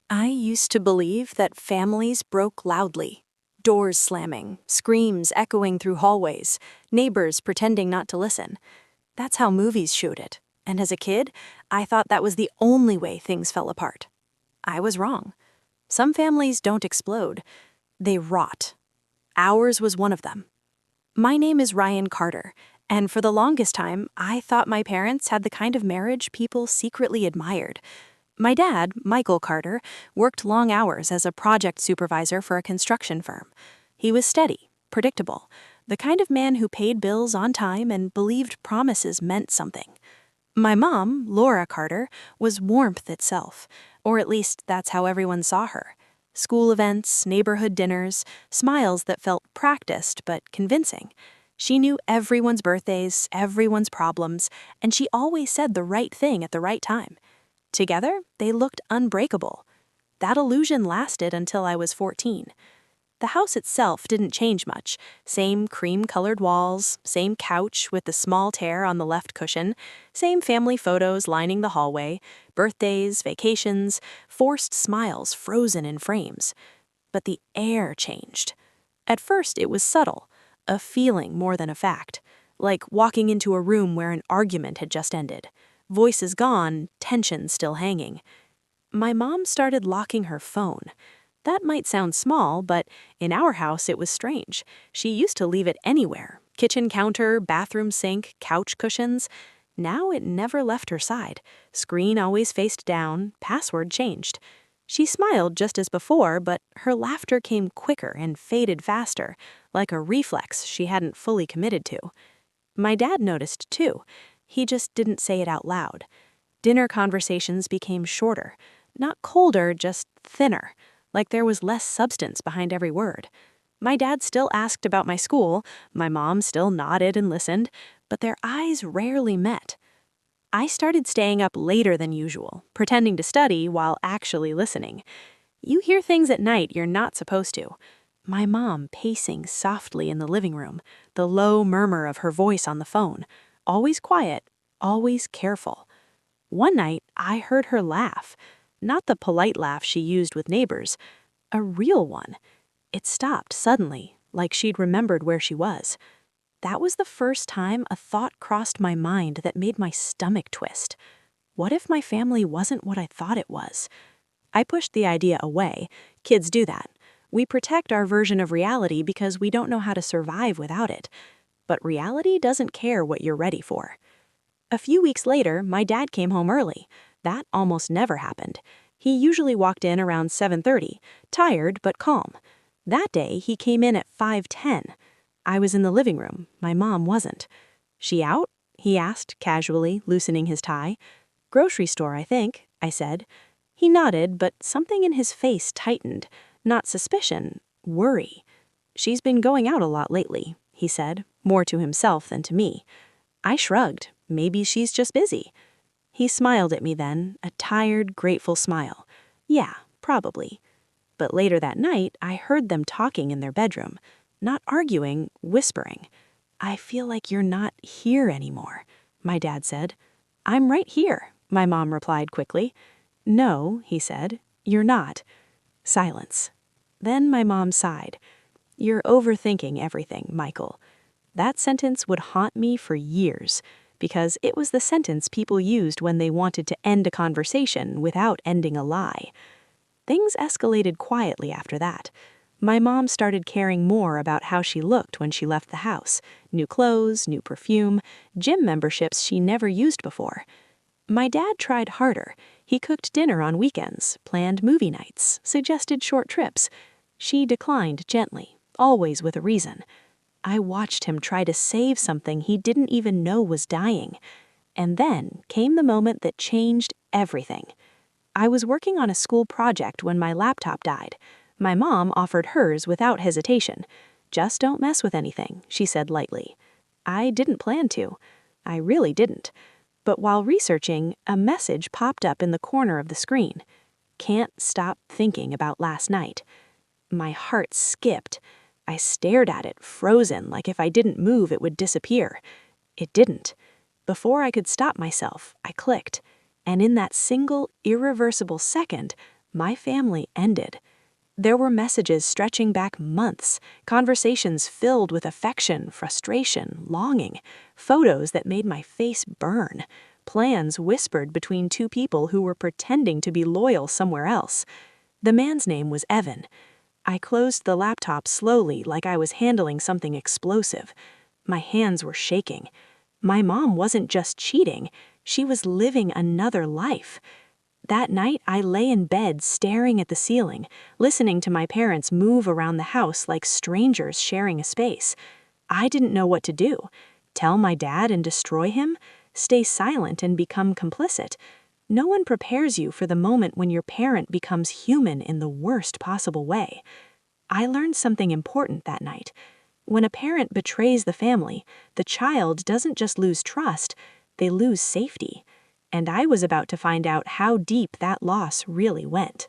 I used to believe that families broke loudly. Doors slamming, screams echoing through hallways, neighbors pretending not to listen. That's how movies showed it. And as a kid, I thought that was the only way things fell apart. I was wrong. Some families don't explode, they rot. Ours was one of them. My name is Ryan Carter, and for the longest time, I thought my parents had the kind of marriage people secretly admired. My dad, Michael Carter, worked long hours as a project supervisor for a construction firm. He was steady, predictable, the kind of man who paid bills on time and believed promises meant something. My mom, Laura Carter, was warmth itself, or at least that's how everyone saw her. School events, neighborhood dinners, smiles that felt practiced but convincing. She knew everyone's birthdays, everyone's problems, and she always said the right thing at the right time. Together, they looked unbreakable. That illusion lasted until I was 14. The house itself didn't change much. Same cream-colored walls, same couch with the small tear on the left cushion, same family photos lining the hallway, birthdays, vacations, forced smiles frozen in frames. But the air changed. At first, it was subtle, a feeling more than a fact, like walking into a room where an argument had just ended. Voices gone, tension still hanging. My mom started locking her phone. That might sound small, but in our house it was strange. She used to leave it anywhere. Kitchen counter, bathroom sink, couch cushions. Now it never left her side. Screen always faced down, password changed. She smiled just as before, but her laughter came quicker and faded faster, like a reflex she hadn't fully committed to. My dad noticed too. He just didn't say it out loud. Dinner conversations became shorter. Not colder, just thinner. Like there was less substance behind every word. My dad still asked about my school, my mom still nodded and listened, but their eyes rarely met. I started staying up later than usual, pretending to study while actually listening. You hear things at night you're not supposed to. My mom pacing softly in the living room, the low murmur of her voice on the phone, always quiet, always careful. One night, I heard her laugh. Not the polite laugh she used with neighbors, a real one. It stopped suddenly, like she'd remembered where she was. That was the first time a thought crossed my mind that made my stomach twist. What if my family wasn't what I thought it was? I pushed the idea away. Kids do that. We protect our version of reality because we don't know how to survive without it. But reality doesn't care what you're ready for. A few weeks later, my dad came home early. That almost never happened. He usually walked in around 7:30, tired but calm. That day, he came in at 5:10. I was in the living room. My mom wasn't. "She out?" he asked, casually, loosening his tie. "Grocery store, I think," I said. He nodded, but something in his face tightened. Not suspicion, worry. "She's been going out a lot lately," he said, more to himself than to me. I shrugged. Maybe she's just busy. He smiled at me then, a tired, grateful smile. Yeah, probably. But later that night, I heard them talking in their bedroom. Not arguing, whispering. "I feel like you're not here anymore," my dad said. "I'm right here," my mom replied quickly. "No," he said, "you're not." Silence. Then my mom sighed. "You're overthinking everything, Michael." That sentence would haunt me for years, because it was the sentence people used when they wanted to end a conversation without ending a lie. Things escalated quietly after that. My mom started caring more about how she looked when she left the house. New clothes, new perfume, gym memberships she never used before. My dad tried harder. He cooked dinner on weekends, planned movie nights, suggested short trips. She declined gently, always with a reason. I watched him try to save something he didn't even know was dying. And then came the moment that changed everything. I was working on a school project when my laptop died. My mom offered hers without hesitation. "Just don't mess with anything," she said lightly. I didn't plan to. I really didn't. But while researching, a message popped up in the corner of the screen. "Can't stop thinking about last night." My heart skipped. I stared at it, frozen, like if I didn't move it would disappear. It didn't. Before I could stop myself, I clicked. And in that single, irreversible second, My family ended. There were messages stretching back months, conversations filled with affection, frustration, longing, photos that made my face burn, plans whispered between two people who were pretending to be loyal somewhere else. The man's name was Evan. I closed the laptop slowly like I was handling something explosive. My hands were shaking. My mom wasn't just cheating, she was living another life. That night, I lay in bed staring at the ceiling, listening to my parents move around the house like strangers sharing a space. I didn't know what to do. Tell my dad and destroy him? Stay silent and become complicit? No one prepares you for the moment when your parent becomes human in the worst possible way. I learned something important that night. When a parent betrays the family, the child doesn't just lose trust, they lose safety. And I was about to find out how deep that loss really went.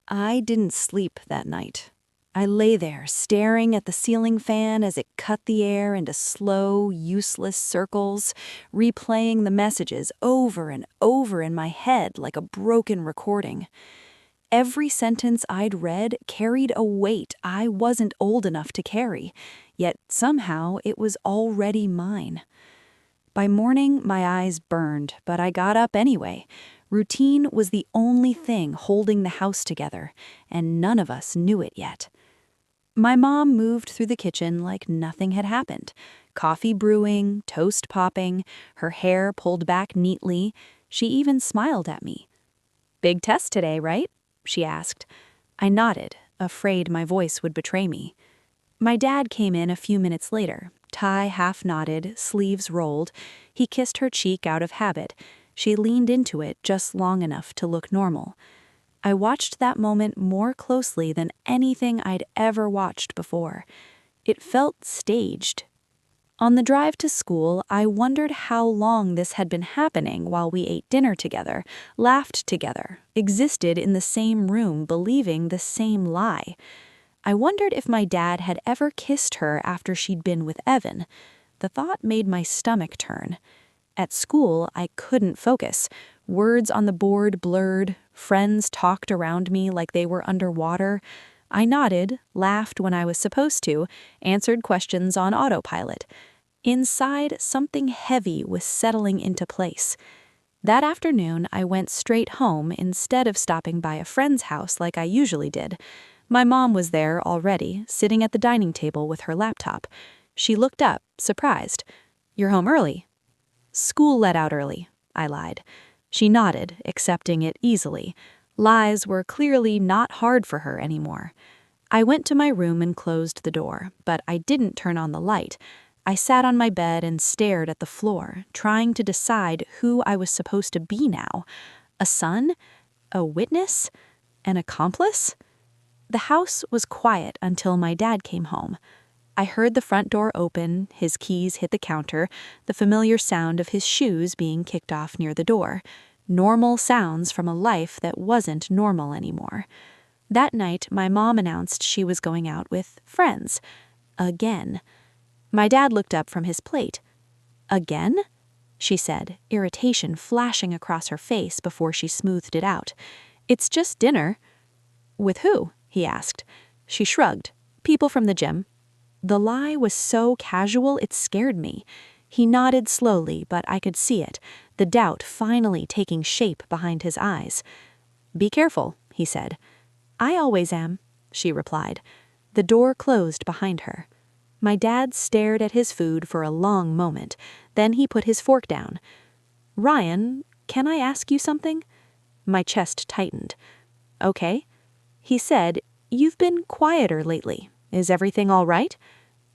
I didn't sleep that night. I lay there staring at the ceiling fan as it cut the air into slow, useless circles, replaying the messages over and over in my head like a broken recording. Every sentence I'd read carried a weight I wasn't old enough to carry, yet somehow it was already mine. By morning, my eyes burned, but I got up anyway. Routine was the only thing holding the house together, and none of us knew it yet. My mom moved through the kitchen like nothing had happened. Coffee brewing, toast popping, her hair pulled back neatly. She even smiled at me. "Big test today, right?" she asked. I nodded, afraid my voice would betray me. My dad came in a few minutes later, tie half knotted, sleeves rolled. He kissed her cheek out of habit. She leaned into it just long enough to look normal. I watched that moment more closely than anything I'd ever watched before. It felt staged. On the drive to school, I wondered how long this had been happening while we ate dinner together, laughed together, existed in the same room believing the same lie. I wondered if my dad had ever kissed her after she'd been with Evan. The thought made my stomach turn. At school, I couldn't focus. Words on the board blurred, friends talked around me like they were underwater. I nodded, laughed when I was supposed to, answered questions on autopilot. Inside, something heavy was settling into place. That afternoon, I went straight home instead of stopping by a friend's house like I usually did. My mom was there already, sitting at the dining table with her laptop. She looked up, surprised. "You're home early." "School let out early," I lied. She nodded, accepting it easily. Lies were clearly not hard for her anymore. I went to my room and closed the door, but I didn't turn on the light. I sat on my bed and stared at the floor, trying to decide who I was supposed to be now. A son? A witness? An accomplice? The house was quiet until my dad came home. I heard the front door open, his keys hit the counter, the familiar sound of his shoes being kicked off near the door. Normal sounds from a life that wasn't normal anymore. That night, my mom announced she was going out with friends. Again. My dad looked up from his plate. "Again?" she said, irritation flashing across her face before she smoothed it out. "It's just dinner." "With who?" he asked. She shrugged. "People from the gym." The lie was so casual it scared me. He nodded slowly, but I could see it, the doubt finally taking shape behind his eyes. "Be careful," he said. "I always am," she replied. The door closed behind her. My dad stared at his food for a long moment. Then he put his fork down. "Ryan, can I ask you something?" My chest tightened. "Okay." He said, "You've been quieter lately. Is everything all right?"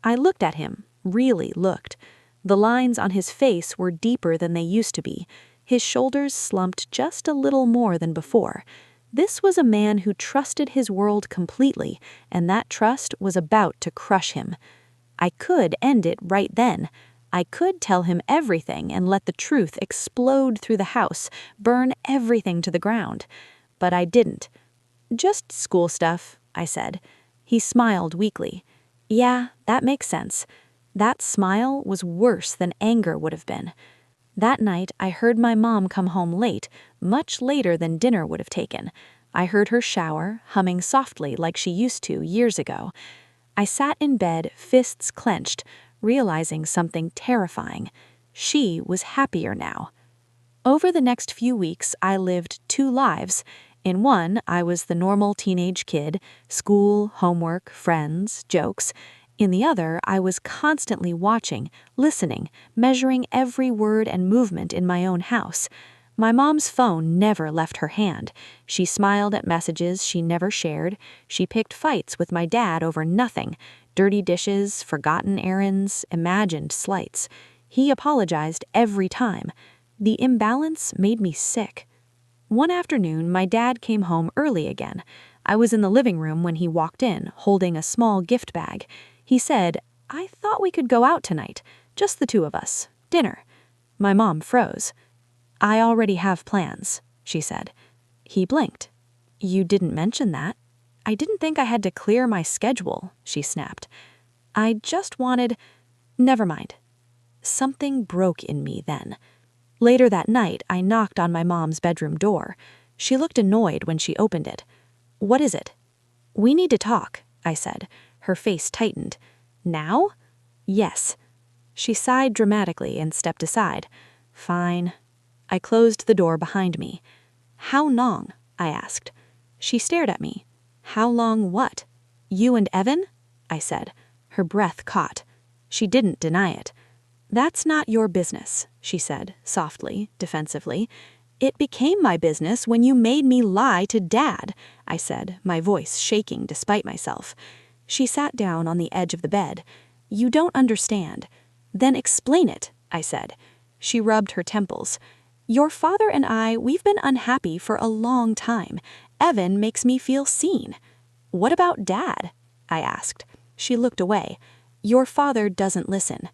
I looked at him, really looked. The lines on his face were deeper than they used to be. His shoulders slumped just a little more than before. This was a man who trusted his world completely, and that trust was about to crush him. I could end it right then. I could tell him everything and let the truth explode through the house, burn everything to the ground. But I didn't. "Just school stuff," I said. He smiled weakly. "Yeah, that makes sense." That smile was worse than anger would have been. That night, I heard my mom come home late, much later than dinner would have taken. I heard her shower, humming softly like she used to years ago. I sat in bed, fists clenched, realizing something terrifying. She was happier now. Over the next few weeks, I lived 2 lives. In one, I was the normal teenage kid, school, homework, friends, jokes. In the other, I was constantly watching, listening, measuring every word and movement in my own house. My mom's phone never left her hand. She smiled at messages she never shared. She picked fights with my dad over nothing: dirty dishes, forgotten errands, imagined slights. He apologized every time. The imbalance made me sick. One afternoon, my dad came home early again. I was in the living room when he walked in, holding a small gift bag. He said, "I thought we could go out tonight. Just the 2 of us. Dinner." My mom froze. "I already have plans," she said. He blinked. "You didn't mention that." "I didn't think I had to clear my schedule," she snapped. "I just wanted—" "Never mind." Something broke in me then. Later that night, I knocked on my mom's bedroom door. She looked annoyed when she opened it. "What is it?" "We need to talk," I said. Her face tightened. "Now?" "Yes." She sighed dramatically and stepped aside. "Fine." I closed the door behind me. "How long?" I asked. She stared at me. "How long what?" "You and Evan?" I said. Her breath caught. She didn't deny it. "That's not your business," she said, softly, defensively. "It became my business when you made me lie to Dad," I said, my voice shaking despite myself. She sat down on the edge of the bed. "You don't understand." "Then explain it," I said. She rubbed her temples. "Your father and we've been unhappy for a long time. Evan makes me feel seen." "What about Dad?" I asked. She looked away. "Your father doesn't listen."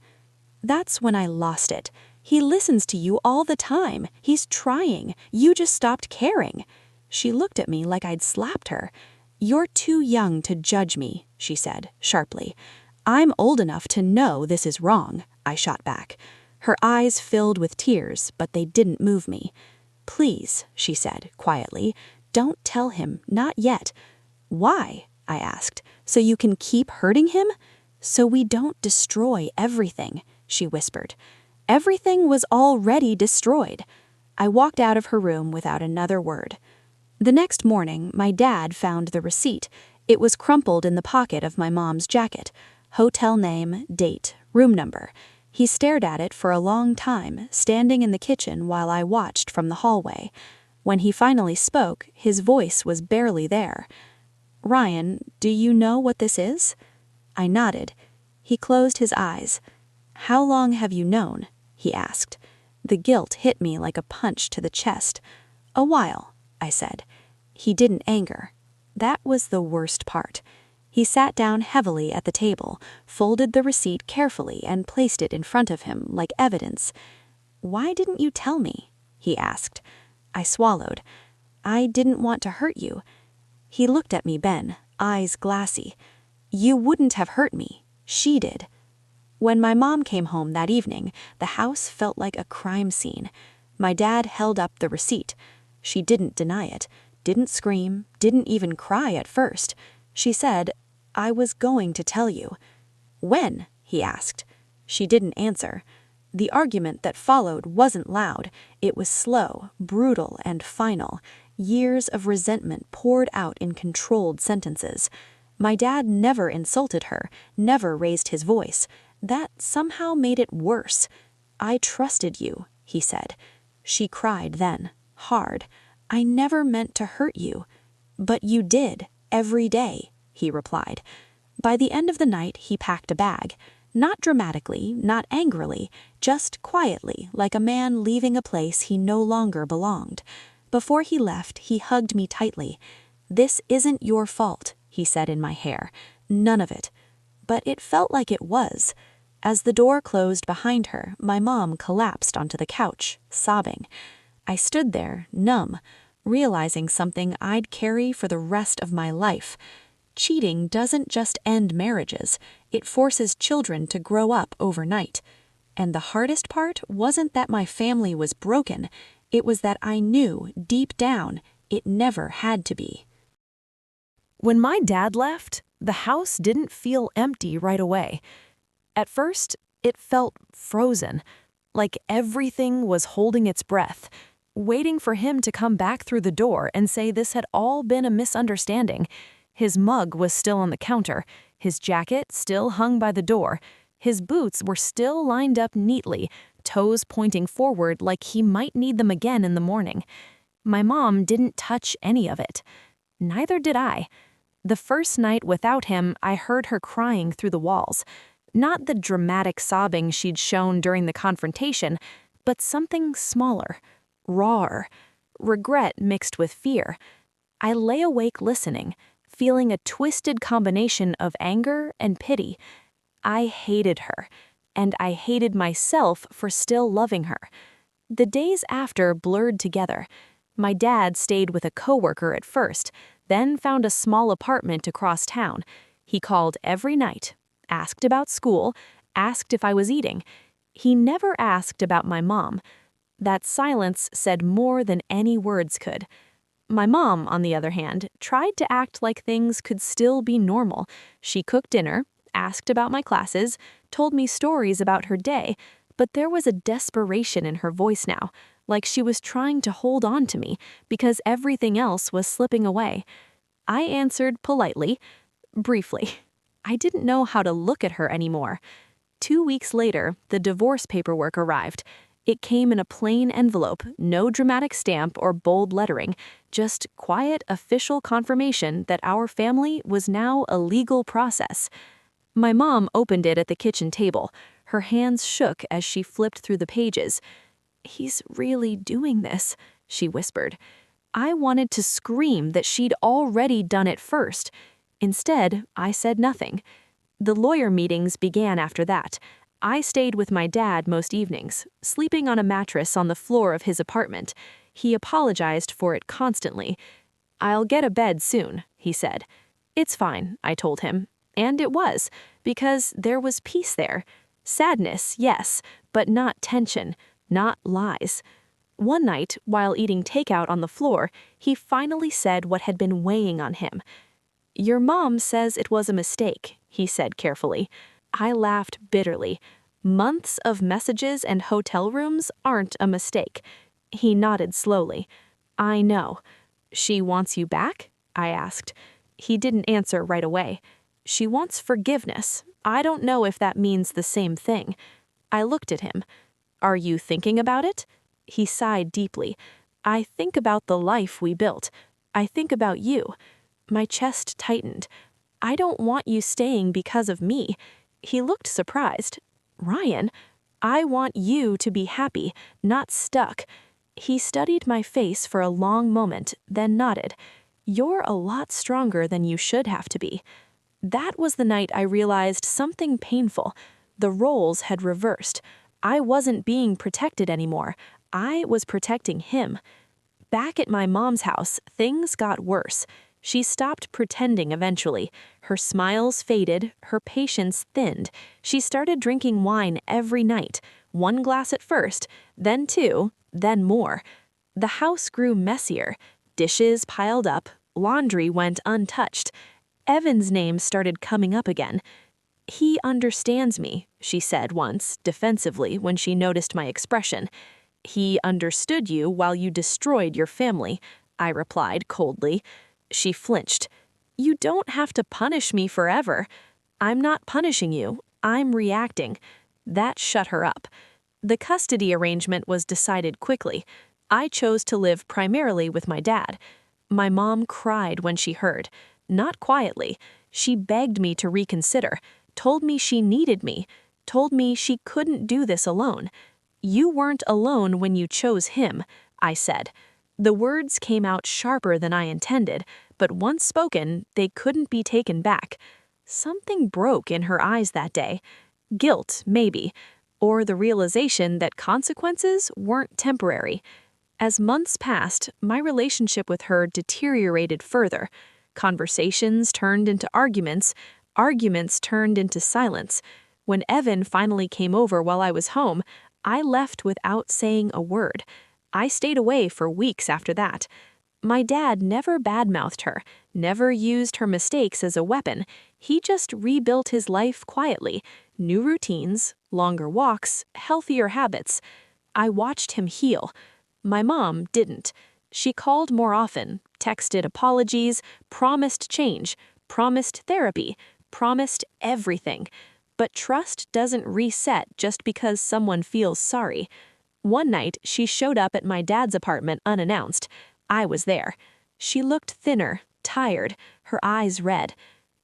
That's when I lost it. "He listens to you all the time. He's trying. You just stopped caring." She looked at me like I'd slapped her. "You're too young to judge me," she said, sharply. "I'm old enough to know this is wrong," I shot back. Her eyes filled with tears, but they didn't move me. "Please," she said, quietly, "don't tell him, not yet." "Why?" I asked. "So you can keep hurting him?" "So we don't destroy everything," she whispered. Everything was already destroyed. I walked out of her room without another word. The next morning, my dad found the receipt. It was crumpled in the pocket of my mom's jacket. Hotel name, date, room number. He stared at it for a long time, standing in the kitchen while I watched from the hallway. When he finally spoke, his voice was barely there. "Ryan, do you know what this is?" I nodded. He closed his eyes. "How long have you known?" he asked. The guilt hit me like a punch to the chest. "A while," I said. He didn't anger. That was the worst part. He sat down heavily at the table, folded the receipt carefully, and placed it in front of him like evidence. "Why didn't you tell me?" he asked. I swallowed. "I didn't want to hurt you." He looked at me, Ben, eyes glassy. "You wouldn't have hurt me. She did." When my mom came home that evening, the house felt like a crime scene. My dad held up the receipt. She didn't deny it, didn't scream, didn't even cry at first. She said, "I was going to tell you." "When?" he asked. She didn't answer. The argument that followed wasn't loud. It was slow, brutal, and final. Years of resentment poured out in controlled sentences. My dad never insulted her, never raised his voice. That somehow made it worse. "I trusted you," he said. She cried then, hard. "I never meant to hurt you." "But you did, every day," he replied. By the end of the night, he packed a bag. Not dramatically, not angrily, just quietly, like a man leaving a place he no longer belonged. Before he left, he hugged me tightly. "This isn't your fault," he said in my hair. "None of it." But it felt like it was. As the door closed behind her, my mom collapsed onto the couch, sobbing. I stood there, numb, realizing something I'd carry for the rest of my life. Cheating doesn't just end marriages, it forces children to grow up overnight. And the hardest part wasn't that my family was broken, it was that I knew, deep down, It never had to be. When my dad left, the house didn't feel empty right away. At first, it felt frozen, like everything was holding its breath, waiting for him to come back through the door and say this had all been a misunderstanding. His mug was still on the counter, his jacket still hung by the door, his boots were still lined up neatly, toes pointing forward like he might need them again in the morning. My mom didn't touch any of it. Neither did I. The first night without him, I heard her crying through the walls. Not the dramatic sobbing she'd shown during the confrontation, but something smaller, rawer, regret mixed with fear. I lay awake listening, feeling a twisted combination of anger and pity. I hated her, and I hated myself for still loving her. The days after blurred together. My dad stayed with a coworker at first, then found a small apartment across town. He called every night, asked about school, asked if I was eating. He never asked about my mom. That silence said more than any words could. My mom, on the other hand, tried to act like things could still be normal. She cooked dinner, asked about my classes, told me stories about her day, but there was a desperation in her voice now, like she was trying to hold on to me because everything else was slipping away. I answered politely, briefly. I didn't know how to look at her anymore. 2 weeks later, the divorce paperwork arrived. It came in a plain envelope, no dramatic stamp or bold lettering, just quiet official confirmation that our family was now a legal process. My mom opened it at the kitchen table. Her hands shook as she flipped through the pages. "He's really doing this," she whispered. I wanted to scream that she'd already done it first. Instead, I said nothing. The lawyer meetings began after that. I stayed with my dad most evenings, sleeping on a mattress on the floor of his apartment. He apologized for it constantly. "I'll get a bed soon," he said. "It's fine," I told him. And it was, because there was peace there. Sadness, yes, but not tension, not lies. One night, while eating takeout on the floor, he finally said what had been weighing on him. "Your mom says it was a mistake," he said carefully. I laughed bitterly. Months of messages and hotel rooms aren't a mistake. He nodded slowly. "I know." "She wants you back?" I asked. He didn't answer right away. "She wants forgiveness. I don't know if that means the same thing." I looked at him. "Are you thinking about it?" He sighed deeply. "I think about the life we built. I think about you." My chest tightened. "I don't want you staying because of me." He looked surprised. "Ryan, I want you to be happy, not stuck." He studied my face for a long moment, then nodded. "You're a lot stronger than you should have to be." That was the night I realized something painful. The roles had reversed. I wasn't being protected anymore. I was protecting him. Back at my mom's house, things got worse. She stopped pretending eventually. Her smiles faded, her patience thinned. She started drinking wine every night, 1 glass at first, then 2, then more. The house grew messier. Dishes piled up, laundry went untouched. Evan's name started coming up again. "He understands me," she said once, defensively, when she noticed my expression. "He understood you while you destroyed your family," I replied coldly. She flinched. "You don't have to punish me forever." "I'm not punishing you. I'm reacting." That shut her up. The custody arrangement was decided quickly. I chose to live primarily with my dad. My mom cried when she heard. Not quietly. She begged me to reconsider, told me she needed me, told me she couldn't do this alone. "You weren't alone when you chose him," I said. The words came out sharper than I intended, but once spoken, they couldn't be taken back. Something broke in her eyes that day. Guilt, maybe, or the realization that consequences weren't temporary. As months passed, my relationship with her deteriorated further. Conversations turned into arguments, arguments turned into silence. When Evan finally came over while I was home, I left without saying a word. I stayed away for weeks after that. My dad never badmouthed her, never used her mistakes as a weapon. He just rebuilt his life quietly. New routines, longer walks, healthier habits. I watched him heal. My mom didn't. She called more often, texted apologies, promised change, promised therapy, promised everything. But trust doesn't reset just because someone feels sorry. One night, she showed up at my dad's apartment unannounced. I was there. She looked thinner, tired, her eyes red.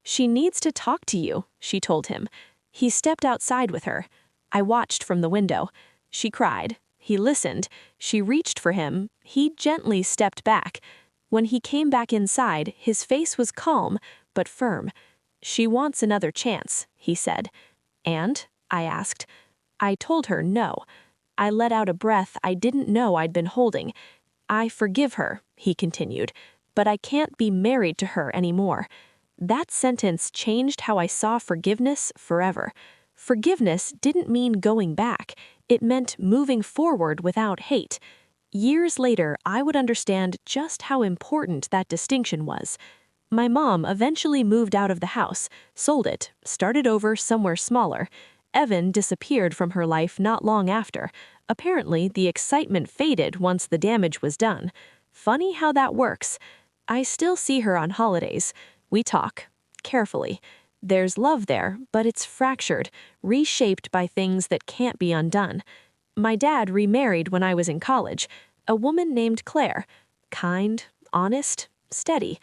"She needs to talk to you," she told him. He stepped outside with her. I watched from the window. She cried. He listened. She reached for him. He gently stepped back. When he came back inside, his face was calm, but firm. "She wants another chance," he said. "And?" I asked. I told her no. I let out a breath I didn't know I'd been holding. "I forgive her," he continued, "but I can't be married to her anymore." That sentence changed how I saw forgiveness forever. Forgiveness didn't mean going back. It meant moving forward without hate. Years later, I would understand just how important that distinction was. My mom eventually moved out of the house, sold it, started over somewhere smaller. Evan disappeared from her life not long after. Apparently, the excitement faded once the damage was done. Funny how that works. I still see her on holidays. We talk, carefully. There's love there, but it's fractured, reshaped by things that can't be undone. My dad remarried when I was in college, a woman named Claire. Kind, honest, steady.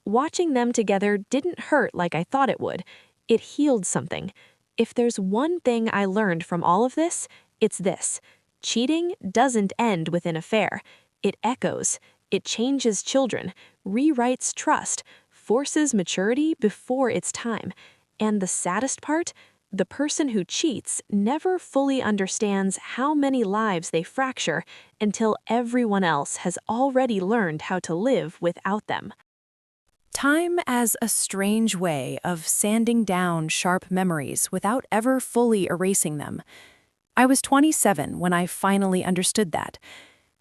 Watching them together didn't hurt like I thought it would. It healed something. If there's one thing I learned from all of this, it's this. Cheating doesn't end with an affair. It echoes. It changes children, rewrites trust, forces maturity before it's time. And the saddest part? The person who cheats never fully understands how many lives they fracture until everyone else has already learned how to live without them. Time as a strange way of sanding down sharp memories without ever fully erasing them. I was 27 when I finally understood that.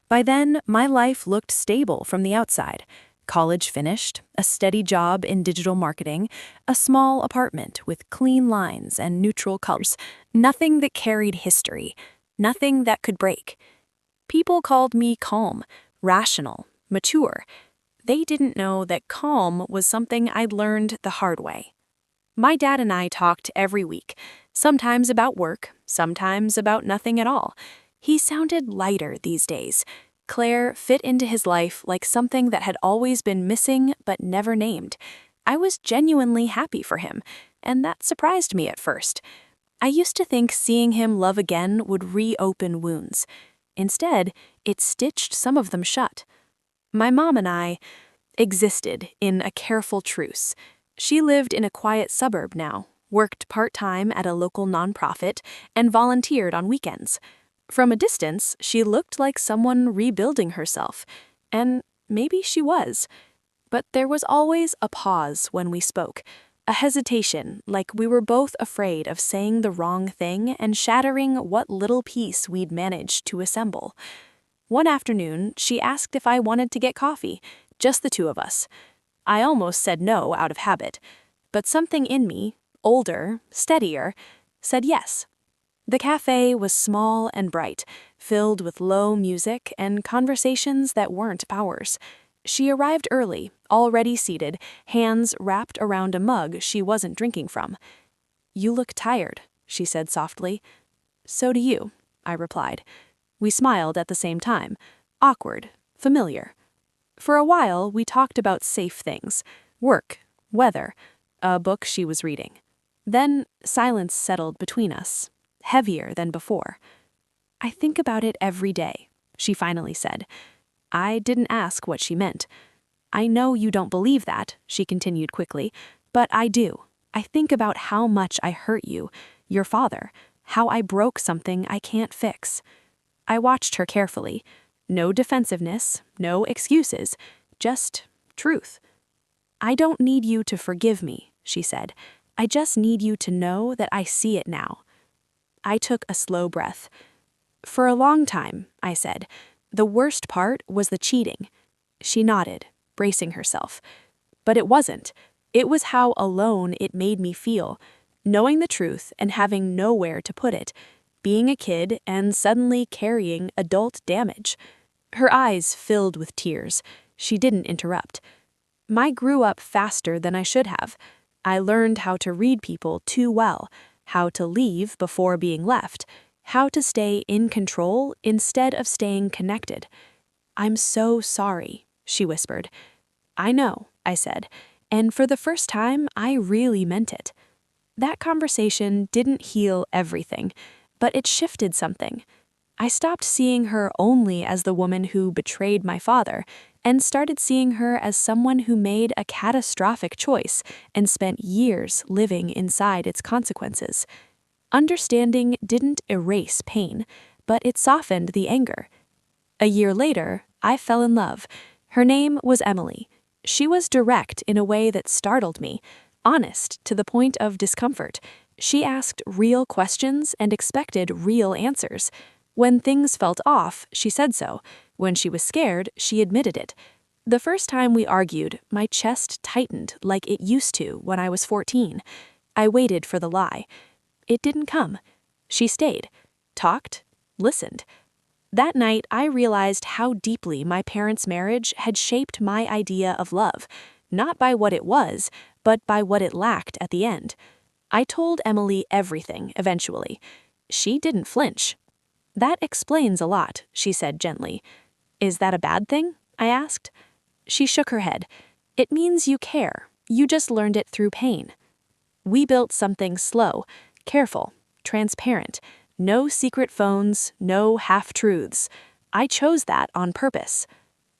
By then, my life looked stable from the outside. College finished, a steady job in digital marketing, a small apartment with clean lines and neutral colors, nothing that carried history, nothing that could break. People called me calm, rational, mature. They didn't know that calm was something I'd learned the hard way. My dad and I talked every week, sometimes about work, sometimes about nothing at all. He sounded lighter these days. Claire fit into his life like something that had always been missing but never named. I was genuinely happy for him, and that surprised me at first. I used to think seeing him love again would reopen wounds. Instead, it stitched some of them shut. My mom and I existed in a careful truce. She lived in a quiet suburb now, worked part-time at a local nonprofit, and volunteered on weekends. From a distance, she looked like someone rebuilding herself, and maybe she was. But there was always a pause when we spoke, a hesitation, like we were both afraid of saying the wrong thing and shattering what little piece we'd managed to assemble. One afternoon, she asked if I wanted to get coffee, just the two of us. I almost said no out of habit, but something in me, older, steadier, said yes. The cafe was small and bright, filled with low music and conversations that weren't ours. She arrived early, already seated, hands wrapped around a mug she wasn't drinking from. "You look tired," she said softly. "So do you," I replied. We smiled at the same time, awkward, familiar. For a while, we talked about safe things, work, weather, a book she was reading. Then silence settled between us, heavier than before. "I think about it every day," she finally said. I didn't ask what she meant. "I know you don't believe that," she continued quickly, "but I do. I think about how much I hurt you, your father, how I broke something I can't fix." I watched her carefully. No defensiveness, no excuses, just truth. "I don't need you to forgive me," she said. "I just need you to know that I see it now." I took a slow breath. "For a long time," I said, "the worst part was the cheating. She nodded, bracing herself. But it wasn't. It was how alone it made me feel, knowing the truth and having nowhere to put it, being a kid and suddenly carrying adult damage. Her eyes filled with tears. She didn't interrupt. I grew up faster than I should have. I learned how to read people too well, how to leave before being left, how to stay in control instead of staying connected. "I'm so sorry," she whispered. "I know," I said, and for the first time, I really meant it. That conversation didn't heal everything, but it shifted something. I stopped seeing her only as the woman who betrayed my father and started seeing her as someone who made a catastrophic choice and spent years living inside its consequences. Understanding didn't erase pain, but it softened the anger. A year later, I fell in love. Her name was Emily. She was direct in a way that startled me, honest to the point of discomfort. She asked real questions and expected real answers. When things felt off, she said so. When she was scared, she admitted it. The first time we argued, my chest tightened like it used to when I was 14. I waited for the lie. It didn't come. She stayed, talked, listened. That night, I realized how deeply my parents' marriage had shaped my idea of love, not by what it was, but by what it lacked at the end. I told Emily everything, eventually. She didn't flinch. "That explains a lot," she said gently. "Is that a bad thing?" I asked. She shook her head. "It means you care. You just learned it through pain." We built something slow, careful, transparent. No secret phones, no half-truths. I chose that on purpose.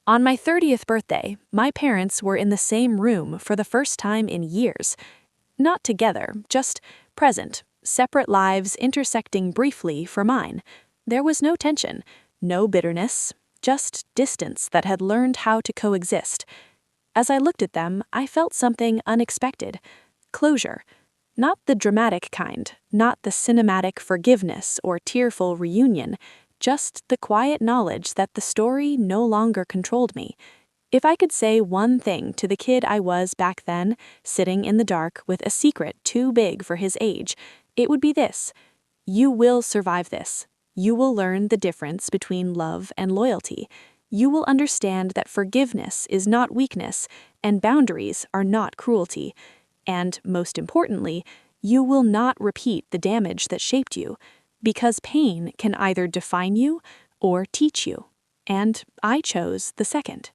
On my 30th birthday, my parents were in the same room for the first time in years. Not together, just present, separate lives intersecting briefly for mine. There was no tension, no bitterness, just distance that had learned how to coexist. As I looked at them, I felt something unexpected. Closure. Not the dramatic kind, not the cinematic forgiveness or tearful reunion, just the quiet knowledge that the story no longer controlled me. If I could say one thing to the kid I was back then, sitting in the dark with a secret too big for his age, it would be this: you will survive this. You will learn the difference between love and loyalty. You will understand that forgiveness is not weakness, and boundaries are not cruelty. And, most importantly, you will not repeat the damage that shaped you, because pain can either define you or teach you. And I chose the second.